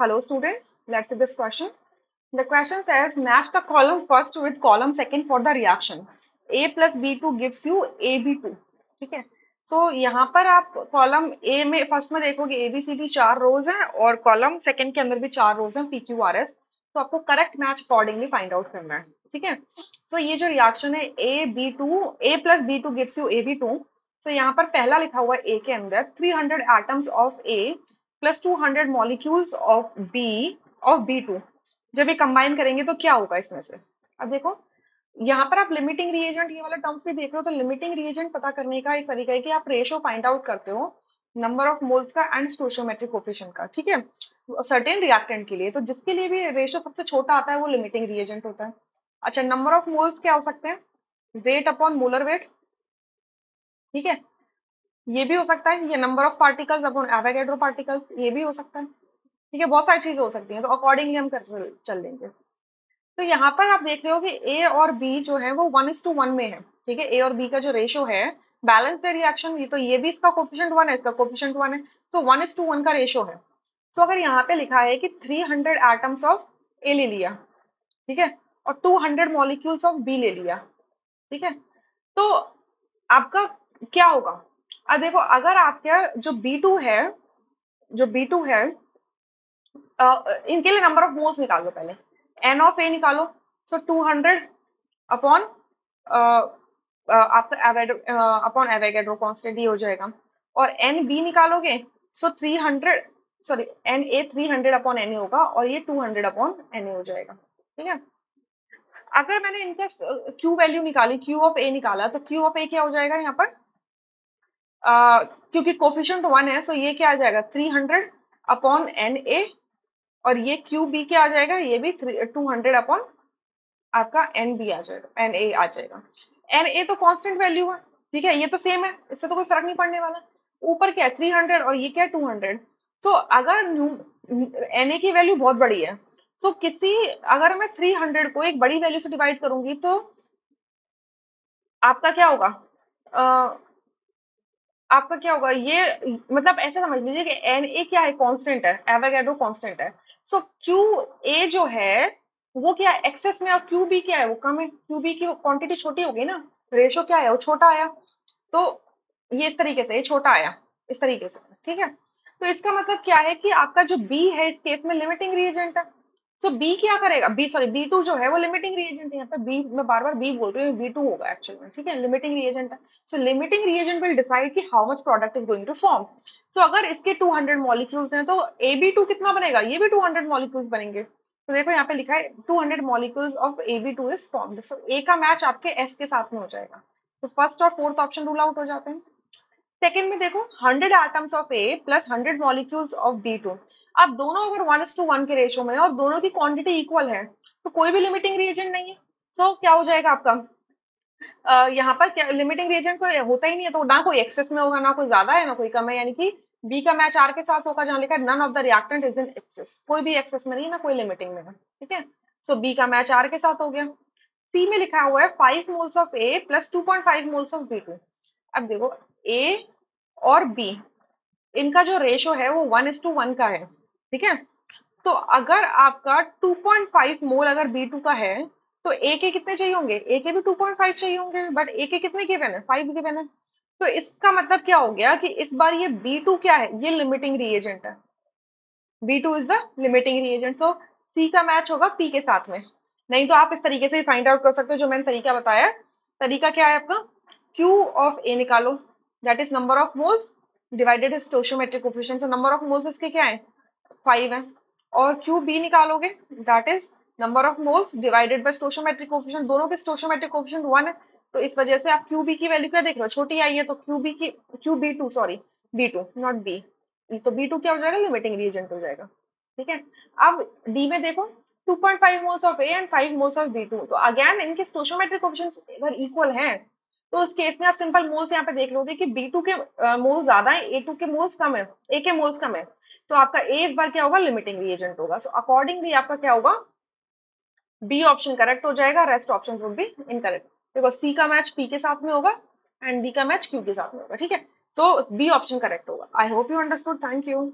Hello students, let's see this question. The question says match the column first with column second for the reaction. A plus B2 gives you AB2. ठीक है. So यहाँ पर आप column A में first में देखोगे ABCD 4 रोज हैं और कॉलम सेकंड के अंदर भी 4 रोज हैं PQRS. तो आपको correct match accordingly find out करना है. ठीक है. सो ये जो रिएक्शन है A plus B2 gives you AB2. सो यहाँ पर पहला लिखा हुआ है A के अंदर 300 atoms of A plus 200 molecules of B2. जब ये कंबाइन करेंगे तो क्या होगा इसमें से. अब देखो यहाँ पर आप लिमिटिंग रिएजेंट ये वाला टर्म्स भी देख रहे हो, तो लिमिटिंग रिएजेंट पता करने का एक तरीका है कि आप रेशो फाइंड आउट करते हो नंबर ऑफ मोल्स का एंड स्टोइचोमेट्रिक कोफिशिएंट का. ठीक है. सर्टेन रिएक्टेंट के लिए तो जिसके लिए भी रेशो सबसे छोटा आता है वो लिमिटिंग रिएजेंट होता है. अच्छा, नंबर ऑफ मोल्स क्या हो सकते हैं, वेट अपॉन मोलर वेट. ठीक है. ये भी हो सकता है, ये number of particles upon Avogadro particles, ये भी हो सकता है. ठीक है, बहुत सारी चीजें हो सकती हैं, तो अकॉर्डिंगली हम कर चल लेंगे. तो यहाँ पर आप देख रहे हो कि ए और बी जो है वो 1:1 में है. ठीक है, ए और बी का जो रेशो है बैलेंस्ड रिएक्शन, ये तो ये भी इसका कोफिशिएंट 1 है, इसका कोफिशिएंट 1 है. सो 1:1 का रेशो है. सो अगर यहाँ पे लिखा है कि 300 एटम्स ऑफ ए ले लिया, ठीक है, और 200 मॉलिक्यूल्स ऑफ बी ले लिया, ठीक है, तो आपका क्या होगा. अब देखो अगर आपका जो B2 है इनके लिए नंबर ऑफ मोल्स निकाल लो पहले. एन ऑफ ए निकालो. सो 200 अपॉन आपका अपॉन एवोगैड्रो कांस्टेंट ही हो जाएगा. और एन बी निकालोगे so 300, sorry N A 300 upon N A होगा और ये 200 अपॉन एन ए हो जाएगा. ठीक है. अगर मैंने इनका क्यू वैल्यू निकाली, क्यू ऑफ ए निकाला, तो क्यू ऑफ ए क्या हो जाएगा यहाँ पर, क्योंकि कोफिशिएंट 1 है, सो ये क्या आ जाएगा 300 अपॉन एन ए. और ये क्यू बी क्या आ जाएगा, ये भी 200 अपॉन आपका एन बी आ जाएगा, एन ए आ जाएगा. एन ए तो कांस्टेंट वैल्यू है. ठीक है, ये तो सेम है, इससे तो कोई फर्क नहीं पड़ने वाला. ऊपर क्या है 300 और ये क्या है 200. सो अगर एन ए की वैल्यू बहुत बड़ी है, सो अगर मैं 300 को एक बड़ी वैल्यू से डिवाइड करूंगी तो आपका क्या होगा, आपका क्या होगा, ये मतलब ऐसे समझ लीजिए कि एन ए क्या है, कांस्टेंट है, एवोगैड्रो कांस्टेंट है. सो क्यू ए जो है वो क्या है एक्सेस में, और क्यू बी क्या है वो कम है. क्यू बी की क्वांटिटी छोटी होगी ना, रेशो क्या है वो छोटा आया. तो ये इस तरीके से ये छोटा आया, इस तरीके से. ठीक है. तो इसका मतलब क्या है कि आपका जो बी है इस केस में लिमिटिंग रिएजेंट है. सो बी क्या करेगा, बी सॉरी B2 जो है वो लिमिटिंग रिएजेंट है. यहाँ पे बी मैं बार बार बी बोल रही हूँ, B2 होगा एक्चुअल में. ठीक है, लिमिटिंग रिएजेंट है. So limiting reagent will decide कि how much product is going to form. So अगर इसके 200 मॉलिक्यूल्स हैं तो AB2 कितना बनेगा, ये भी 200 मॉलिक्यूल्स बनेंगे. तो देखो यहाँ पे लिखा है 200 molecules of AB2 is formed. So A का मैच आपके S के साथ में हो जाएगा. तो फर्स्ट और फोर्थ ऑप्शन रूल आउट हो जाते हैं. सेकेंड में देखो 100 atoms of A plus 100 molecules of B2. अब दोनों अगर 1:1 के रेशो में है और दोनों की क्वांटिटी इक्वल है तो कोई भी लिमिटिंग रिएजेंट नहीं है. सो क्या हो जाएगा आपका, यहाँ पर क्या लिमिटिंग रिएजेंट कोई होता ही नहीं है, तो ना कोई एक्सेस में होगा, ना कोई ज्यादा है ना कोई कम है. यानी कि बी का मैच आर के साथ होगा, जहां लिखा है none of the reactant is in excess. कोई भी एक्सेस में नहीं है ना कोई लिमिटिंग में है. ठीक है. सो बी का मैच आर के साथ हो गया. सी में लिखा हुआ है 5 moles of A plus 2.5 moles of B2. अब देखो ए और बी इनका जो रेशो है वो 1:1 का है. ठीक है. तो अगर आपका 2.5 मोल अगर B2 का है तो ए के कितने चाहिए होंगे, ए के भी 2.5 चाहिए होंगे, बट ए के कितने गिवन है 5 गिवन है. तो इसका मतलब क्या हो गया कि इस बार ये B2 क्या है, ये लिमिटिंग रिएजेंट है. B2 is the limiting reagent. So C का मैच होगा पी के साथ में. नहीं तो आप इस तरीके से फाइंड आउट कर सकते हो जो मैंने तरीका बताया. तरीका क्या है आपका, Q ऑफ ए निकालो, that is number of moles divided stoichiometric coefficient. So number of moles इसके क्या है 5 है. और क्यू बी निकालोगे that is number of moles divided by stoichiometric coefficient. दोनों के स्टोइचोमेट्रिक कोफिशिएंट 1 है. तो इस वजह से आप क्यू बी की वैल्यू क्या देख रहे हो, छोटी आई है, तो Q B two sorry B2 not B. तो B2 क्या हो जाएगा, लिमिटिंग रिएजेंट हो जाएगा. ठीक है. अब डी में देखो 2.5 moles of A and 5 moles of B2. तो अगेन इनके स्टोइचोमेट्रिक कोफिशिएंट्स अगर इक्वल हैं तो उस केस में आप सिंपल मोल्स यहाँ पे देख लोगे कि B2 के मोल्स ज्यादा है, A2 के मोल्स कम है, ए के मोल्स कम है. तो आपका ए इस बार क्या होगा, लिमिटिंग रिएजेंट होगा. सो अकॉर्डिंगली आपका क्या होगा, बी ऑप्शन करेक्ट हो जाएगा, rest option would be incorrect. देखो सी का मैच पी के साथ में होगा एंड डी का मैच क्यू के साथ में होगा. ठीक है. सो बी ऑप्शन करेक्ट होगा. I hope you understood. Thank you.